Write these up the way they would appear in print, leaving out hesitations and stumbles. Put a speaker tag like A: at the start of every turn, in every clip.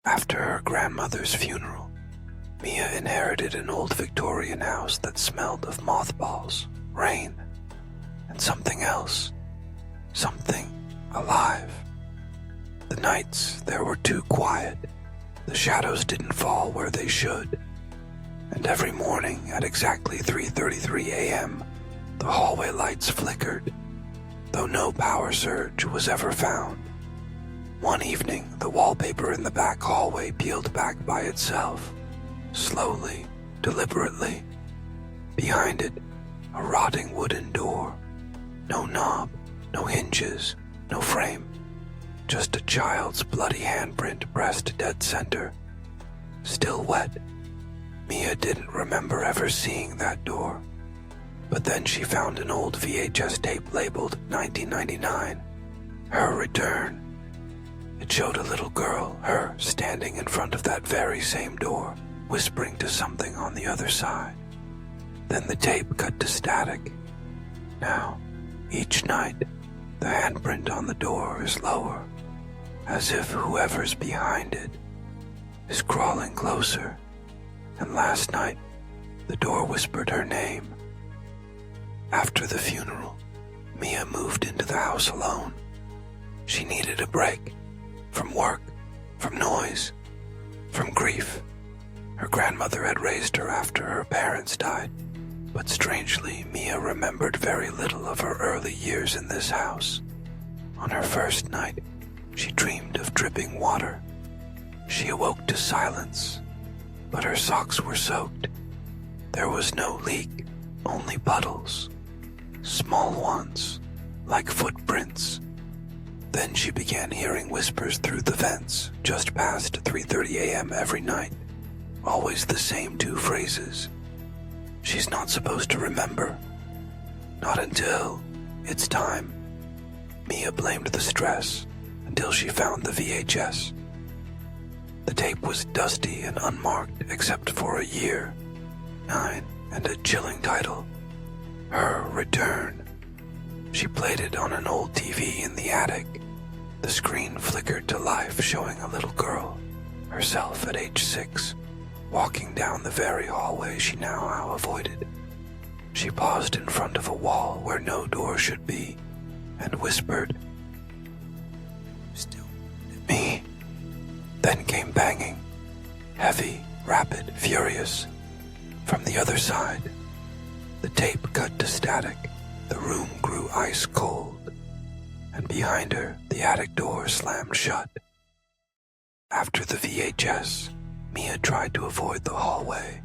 A: After her grandmother's funeral, Mia inherited an old Victorian house that smelled of mothballs, rain, and something else. Something alive. The nights there were too quiet. The shadows didn't fall where they should. And every morning at exactly 3:33 a.m., the hallway lights flickered, though no power surge was ever found. One evening, the wallpaper in the back hallway peeled back by itself, slowly, deliberately. Behind it, a rotting wooden door. No knob, no hinges, no frame. Just a child's bloody handprint pressed dead center. Still wet. Mia didn't remember ever seeing that door. But then she found an old VHS tape labeled 1999. Her return. It showed a little girl, her, standing in front of that very same door, whispering to something on the other side. Then the tape cut to static. Now, each night, the handprint on the door is lower, as if whoever's behind it is crawling closer. And last night, the door whispered her name. After the funeral, Mia moved into the house alone. She needed a break. From work, from noise, from grief. Her grandmother had raised her after her parents died, but strangely, Mia remembered very little of her early years in this house. On her first night, she dreamed of dripping water. She awoke to silence, but her socks were soaked. There was no leak, only puddles. Small ones, like footprints. Then she began hearing whispers through the vents just past 3:30 a.m. every night. Always the same two phrases. She's not supposed to remember. Not until it's time. Mia blamed the stress until she found the VHS. The tape was dusty and unmarked except for a year, 9, and a chilling title. Her Return. She played it on an old TV in the attic. The screen flickered to life, showing a little girl, herself at age 6, walking down the very hallway she now avoided. She paused in front of a wall where no door should be, and whispered, "Still me." Then came banging, heavy, rapid, furious. From the other side, the tape cut to static. The room grew ice cold, and behind her, the attic door slammed shut. After the VHS, Mia tried to avoid the hallway,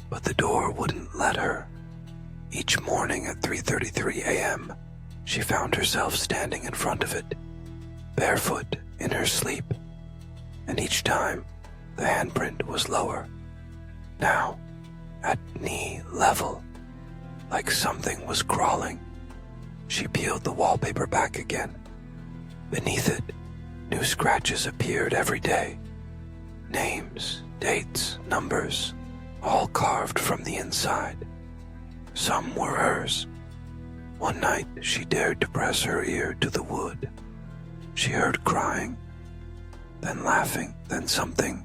A: but the door wouldn't let her. Each morning at 3:33 a.m., she found herself standing in front of it, barefoot in her sleep, and each time, the handprint was lower. Now, at knee level. Like something was crawling. She peeled the wallpaper back again. Beneath it, new scratches appeared every day. Names, dates, numbers, all carved from the inside. Some were hers. One night, she dared to press her ear to the wood. She heard crying, then laughing, then something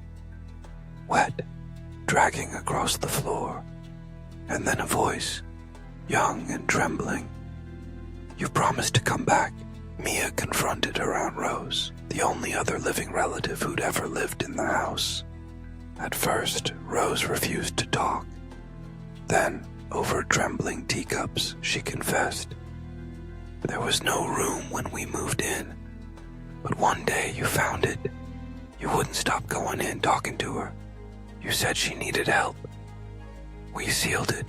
A: wet, dragging across the floor, and then a voice, young and trembling. "You promised to come back." Mia confronted her Aunt Rose, the only other living relative who'd ever lived in the house. At first, Rose refused to talk. Then, over trembling teacups, she confessed. "There was no room when we moved in, but one day you found it. You wouldn't stop going in talking to her. You said she needed help. We sealed it.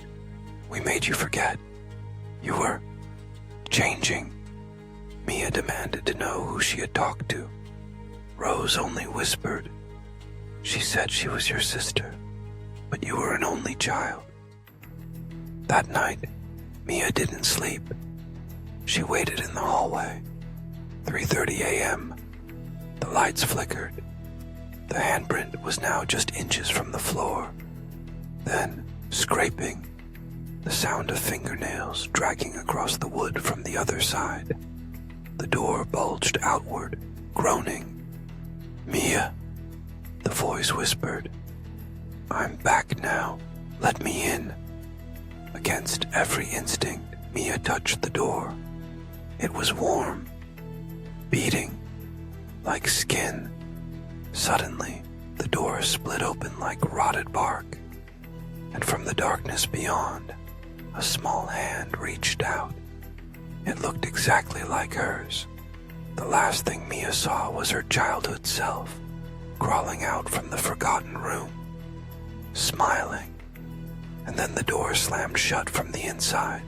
A: We made you forget. You were changing." Mia demanded to know who she had talked to. Rose only whispered. "She said she was your sister, but you were an only child." That night, Mia didn't sleep. She waited in the hallway. 3:30 a.m. The lights flickered. The handprint was now just inches from the floor. Then, scraping, the sound of fingernails dragging across the wood from the other side. The door bulged outward, groaning. "Mia, The voice whispered, "I'm back now. Let me in." Against every instinct, Mia touched the door. It was warm, beating, like skin. Suddenly, the door split open like rotted bark, and from the darkness beyond, a small hand reached out. It looked exactly like hers. The last thing Mia saw was her childhood self, crawling out from the forgotten room, smiling, and then the door slammed shut from the inside.